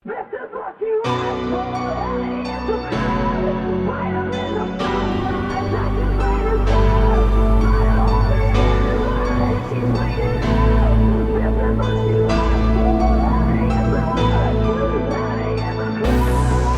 This is what you asked for, and it's a crime. Fire in the sunrise, actions raining down. Try to hold it in, but she's bleeding out. This is what you asked for, and it's a crime. And it's a crime.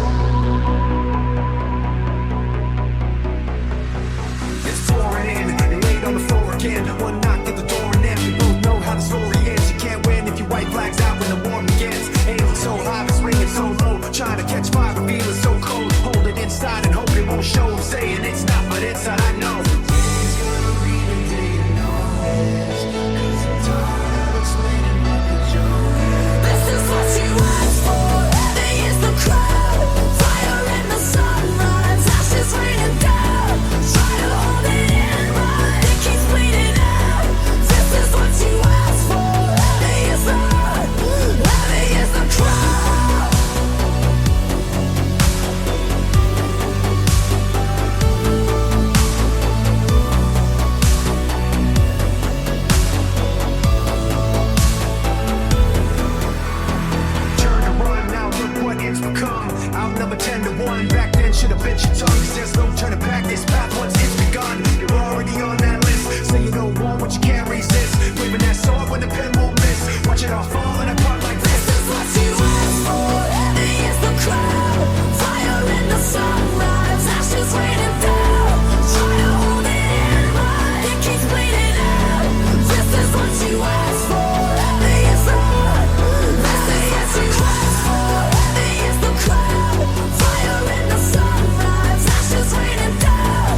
It's pouring in, and laid on the floor again. One knock at the door and then we both know how the story ends. You can't win if you white flags out when the war begins. Aiming so high, but swinging so low. Trying to catch fire, but feeling so cold. Hold it inside and hope it won't show. I'm saying it's not, but inside I know. It's gonna be the day you know this. 'Cause I'm tired of explaining what the joke is. This is what you asked for, heavy is the crowd. Fire in the sunrise, ashes raining down. Try to hold it in, but it keeps bleeding out. This is what you asked for, heavy is the crowd. Turn and run, now look what it's become. Outnumber 10 to 1. Back then should have bit your tongue. 'Cause there's no turning back this path once it's begun. You're already on that list. Say you don't want what you can't resist. Waving that sword when the pen won't miss. Watch it all falling apart like this. This is what you asked for, heavy is the crowd. Fire in the sunrise, ashes raining down. Try to hold it in, but it keeps bleeding out. This is what you asked for, heavy is the crowd. Fire in the sunrise, ashes raining down.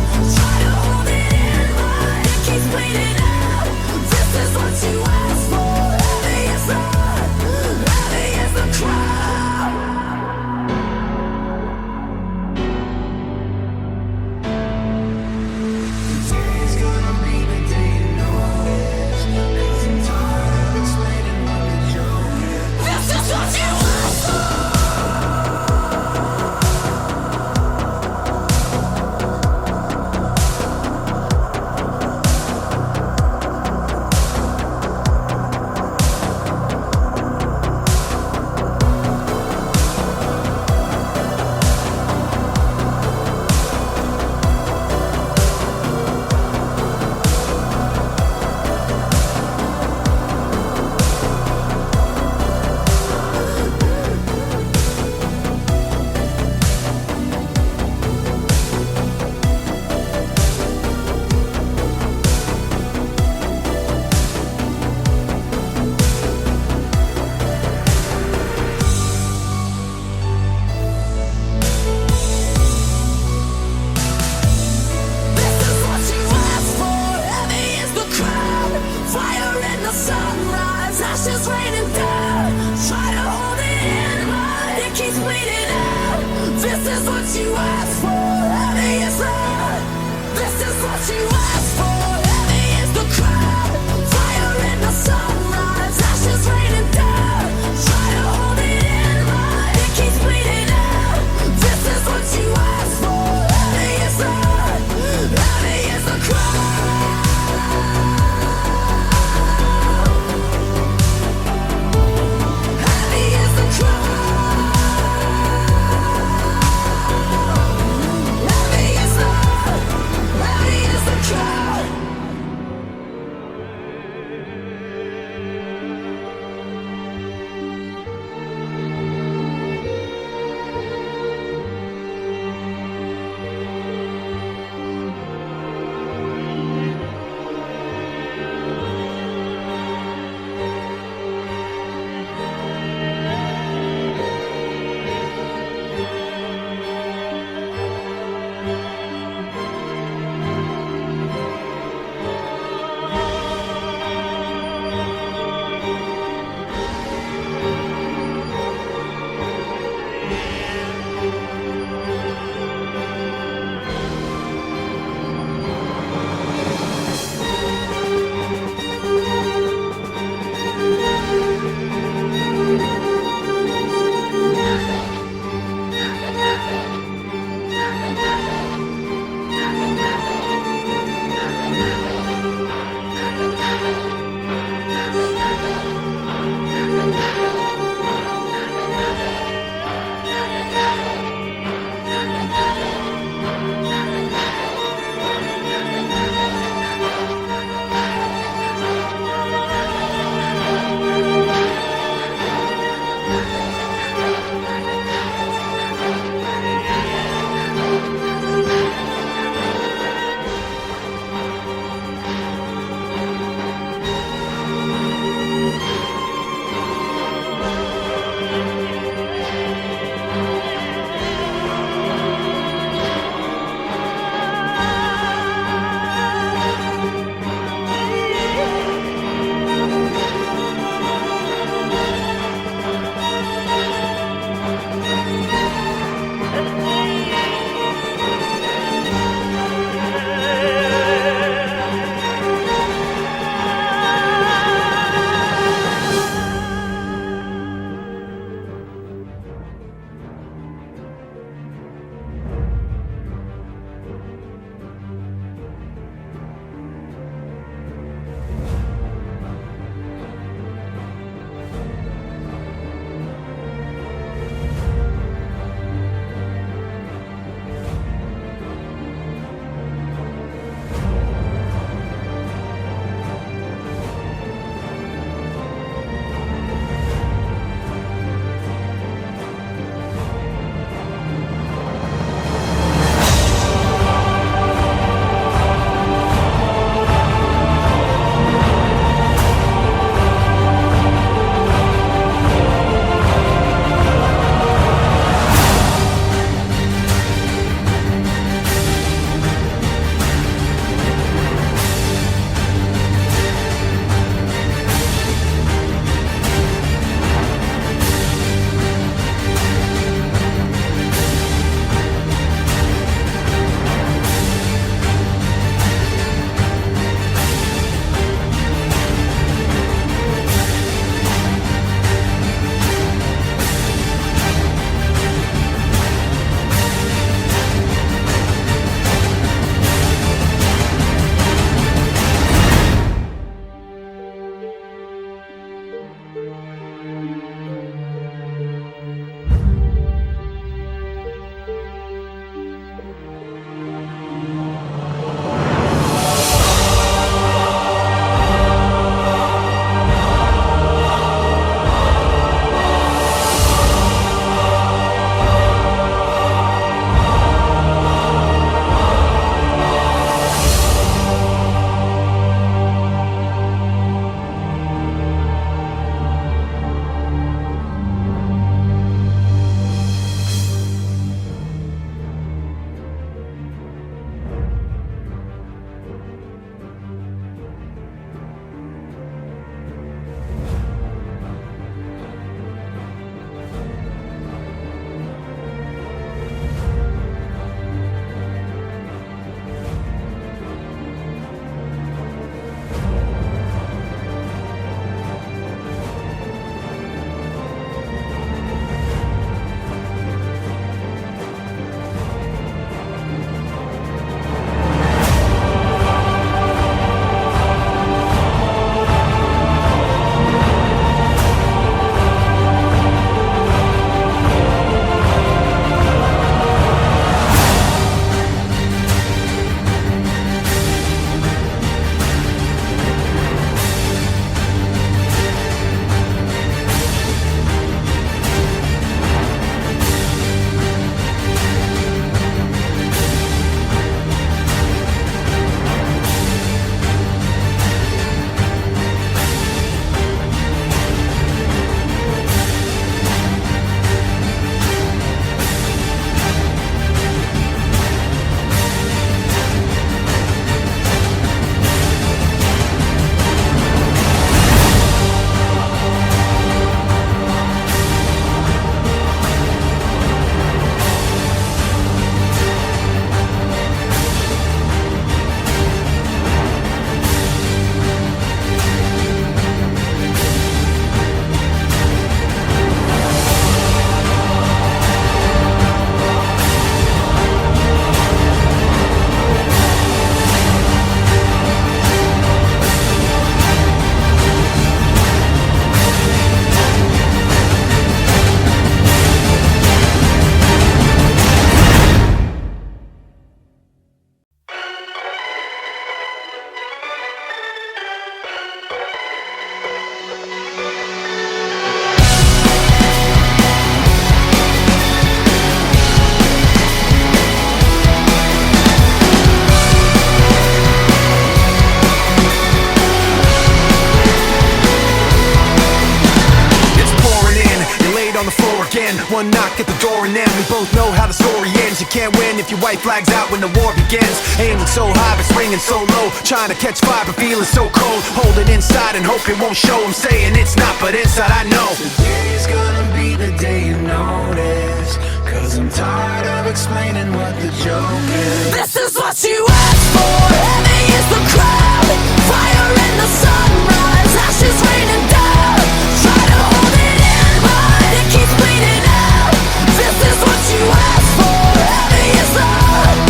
on the floor again. One knock at the door and then we both know how the story ends. You can't win if your white flag's out when the war begins. Aiming so high but swinging so low, trying to catch fire but feeling so cold. Hold it inside and hope it won't show. I'm saying it's not, but inside I know Today's gonna be the day you notice, 'cause I'm tired of explaining what the joke is. This is what you asked for. Heavy is the crowd. Fire in the sunrise. Ashes raining down. Try to hold it in, but it keeps bleeding out. This is what you asked for. Heavy is the crowd.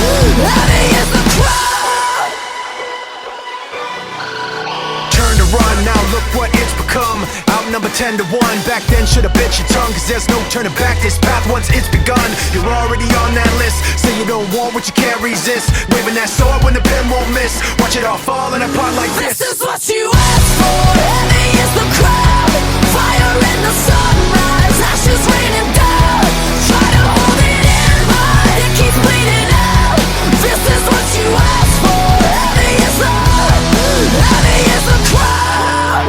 turn to run, now look what it's become. Outnumbered 10 to 1, back then should've bit your tongue, 'cause there's no turning back this path once it's begun. You're already on that list, say you don't want what you can't resist. Waving that sword when the pen won't miss, watch it all falling apart like this. This is what you asked for. Heavy is the crowd. Fire in the sunrise. Ashes raining down. Try to hold it in, but it keeps bleeding out. This is what you asked for. Heavy is the crowd.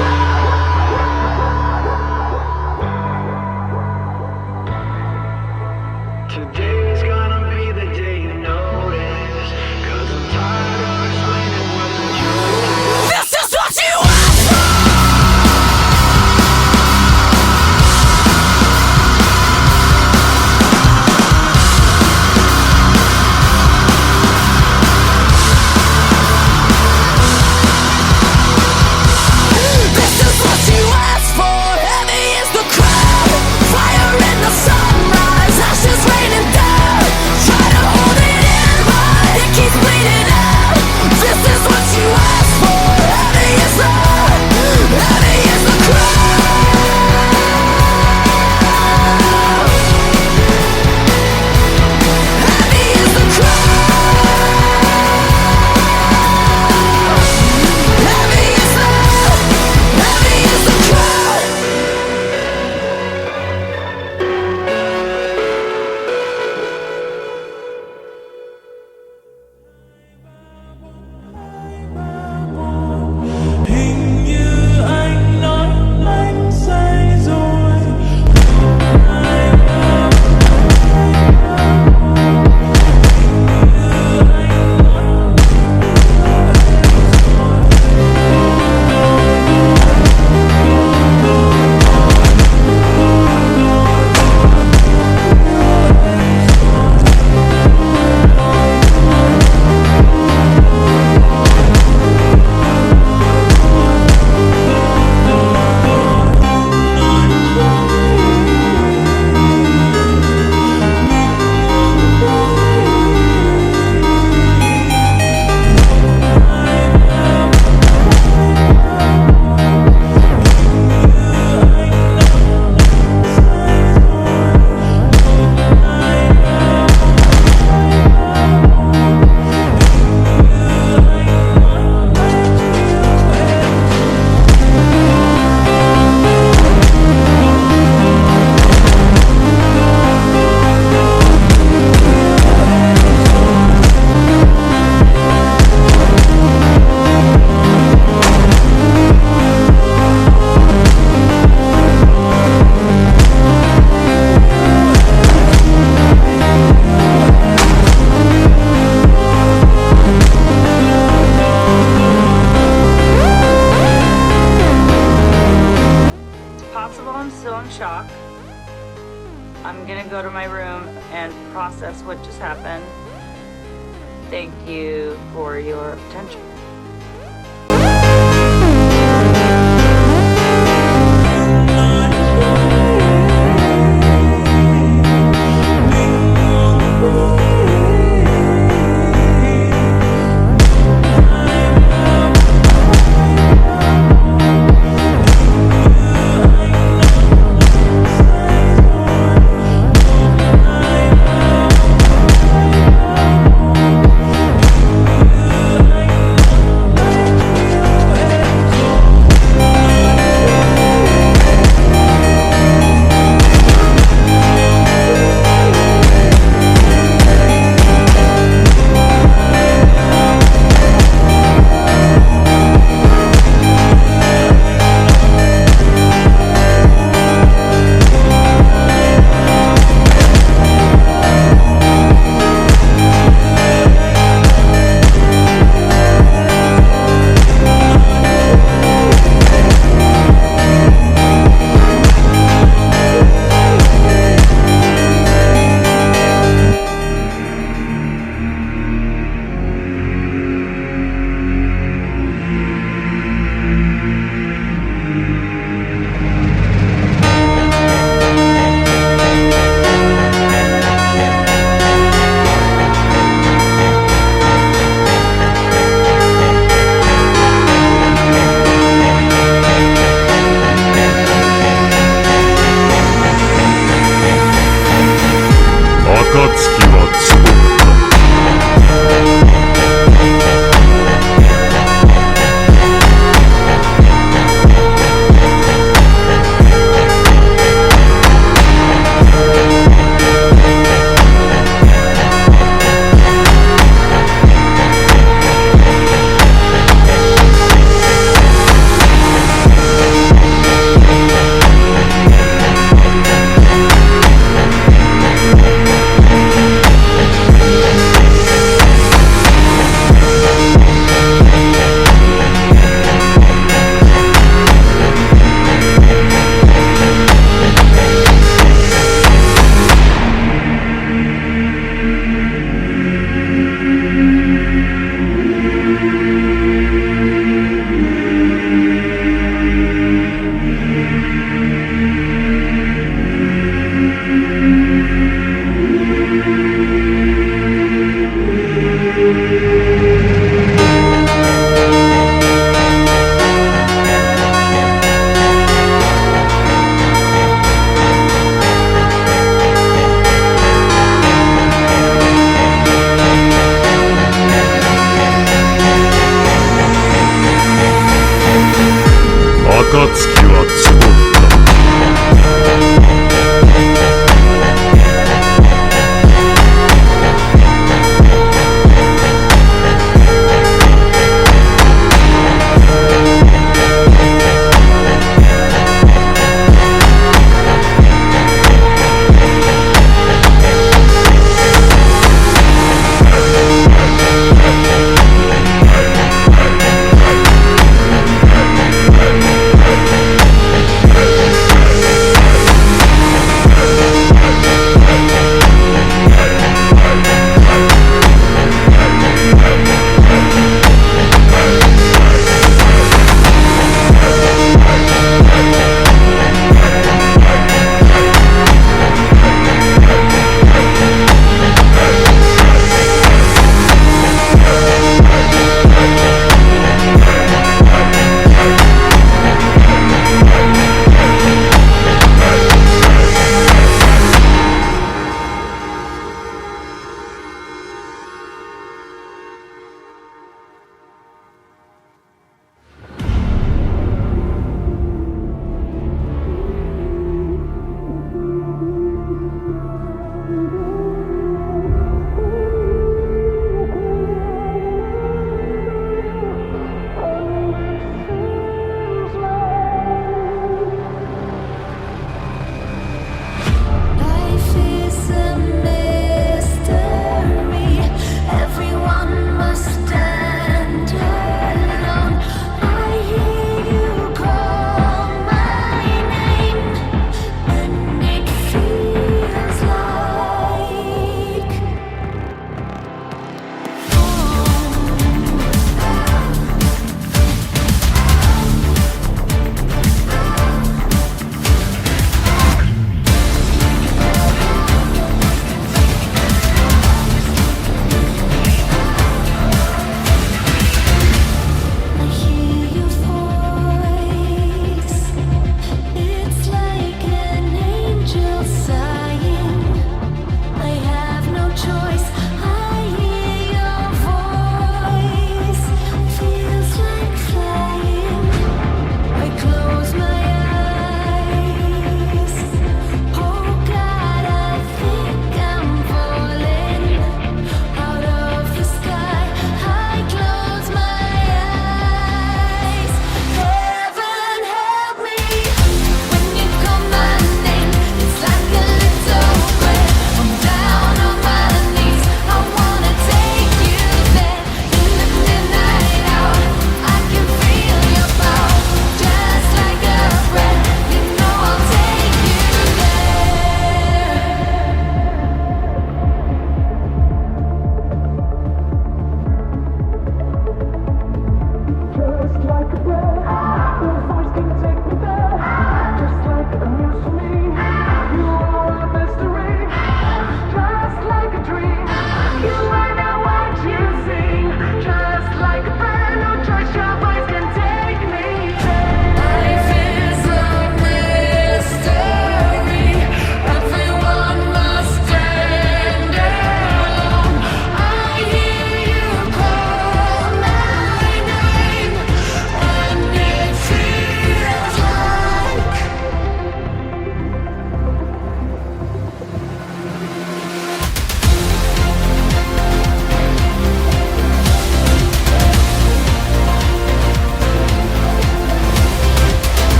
Today's gonna be the day you notice, 'cause I'm tired of explaining what the joke is. This is what you asked for. This is what you asked for. Heavy is the crowd. Fire in the sunrise. Ashes raining down. Try to hold it in, but it keeps bleeding out. This is what you asked for. Heavy is the crowd. Heavy is the crowd. Heavy is the crowd. Hình như anh nói anh say rồi. Possible I'm still in shock. I'm gonna go to my room and process what just happened. Thank you for your attention.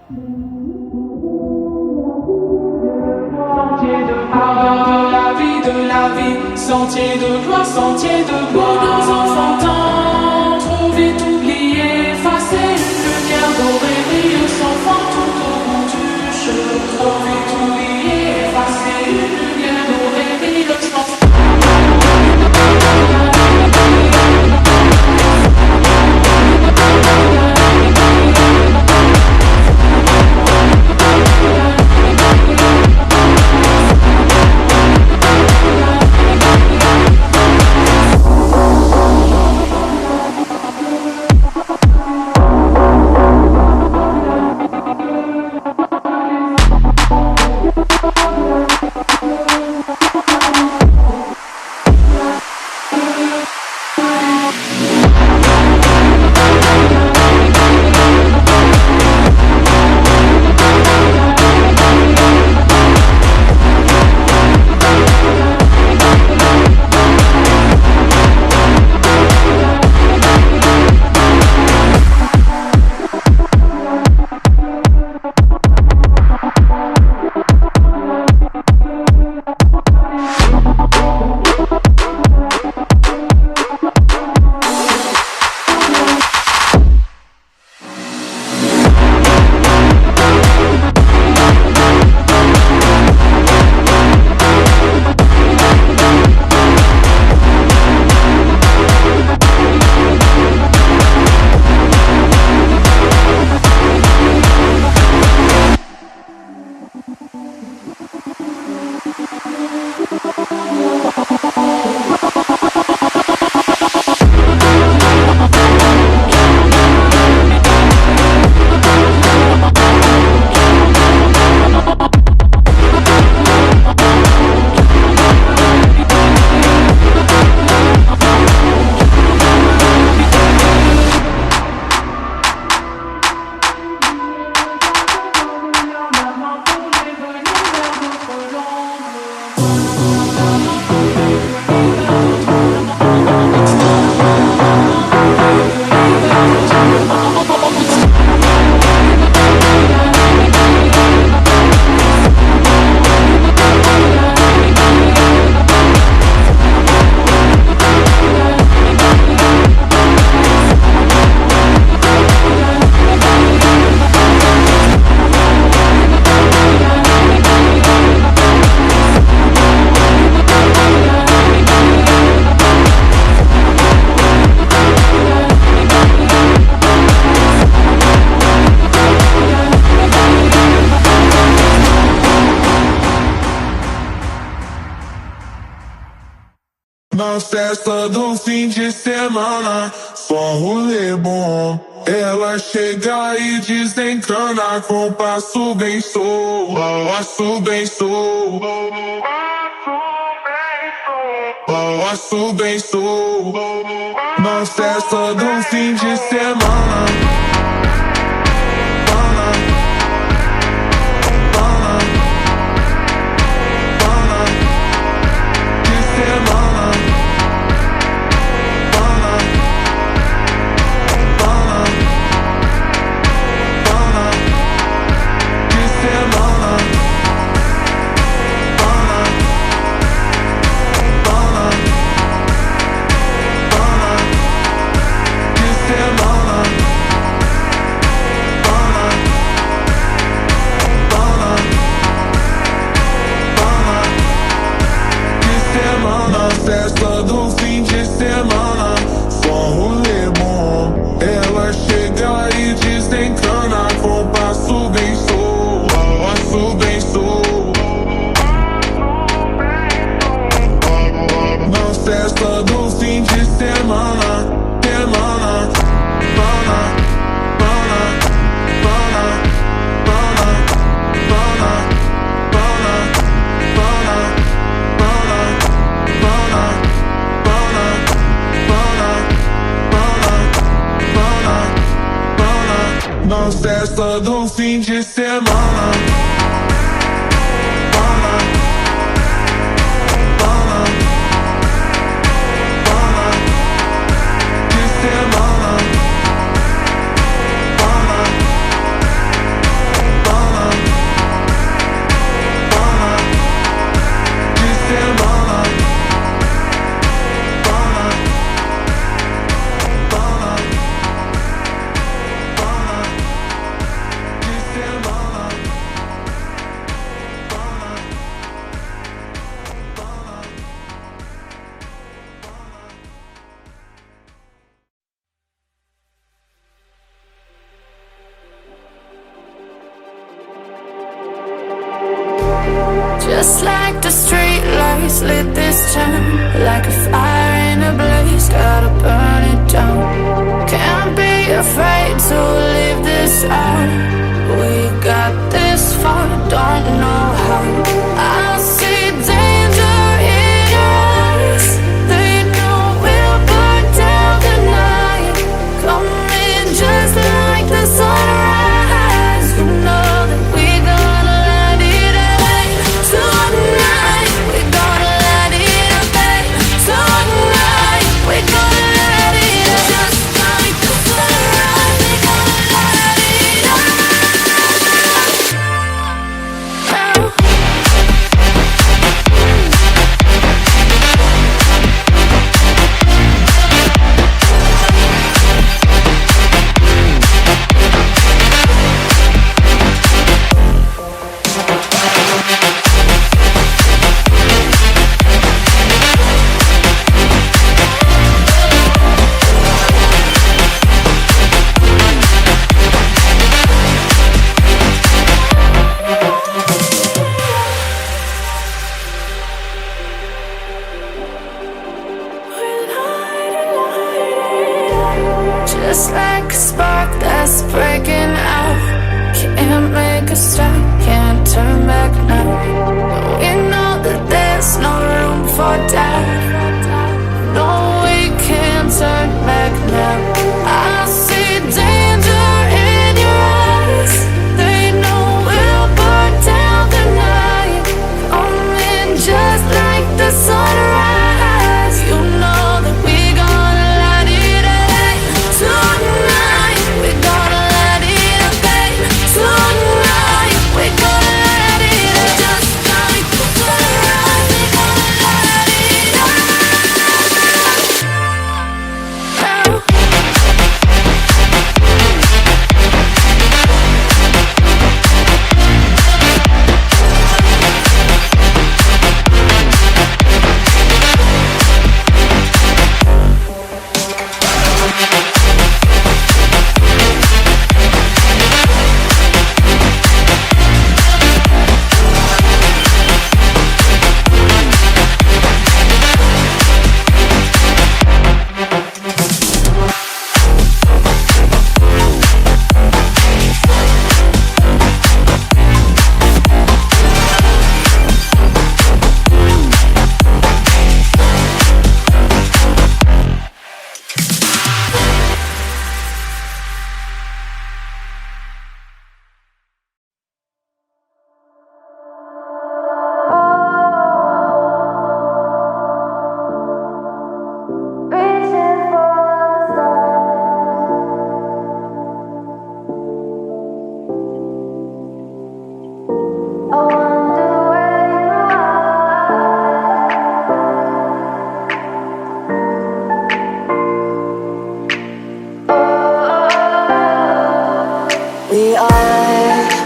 De la vie, sentier de gloire, sentier de gloire. Nos enfants tant trouver, oublier, effacer une lumière dorée, brille sans fin tout au bout du chemin. Trouver, oublier, effacer une lumière dorée, brille sans fin. Na festa do fim de semana, só rolê bom. Ela chega e desencana com passo bem solto, passo bem solto, passo bem solto. Na festa do fim de semana. Festa do fim de semana, só rolê bom. Ela chega e desencana com passo bem solto, passo bem solto. Na festa do fim de semana, semana, semana. Na festa do fim de semana. De semana. Just like the street lights lit this town, like a fire in a blaze, gotta burn it down. Can't be afraid to leave this out. We got this far, don't know how. I see danger in your eyes. They know we'll burn down the night. Coming just like the sunrise. You know that we gonna light it up tonight. We gonna light it up tonight. We gonna light it up just like the sunrise. We gonna light it up now. Just like a spark that's breaking out. Can't make a stop, can't turn back now. We know that there's no room for doubt. No, we can't turn back now. I see danger in your eyes. They know we'll burn down the night. Coming just like the sunrise. You know that we gonna light it up tonight. We gonna light it up tonight. We gonna light it up just like the sunrise. We gonna light it up now.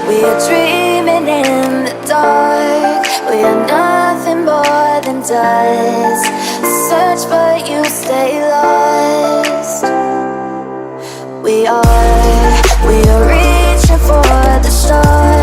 We are dreaming in the dark. We are nothing more than dust. Search but you stay lost. We are reaching for the stars.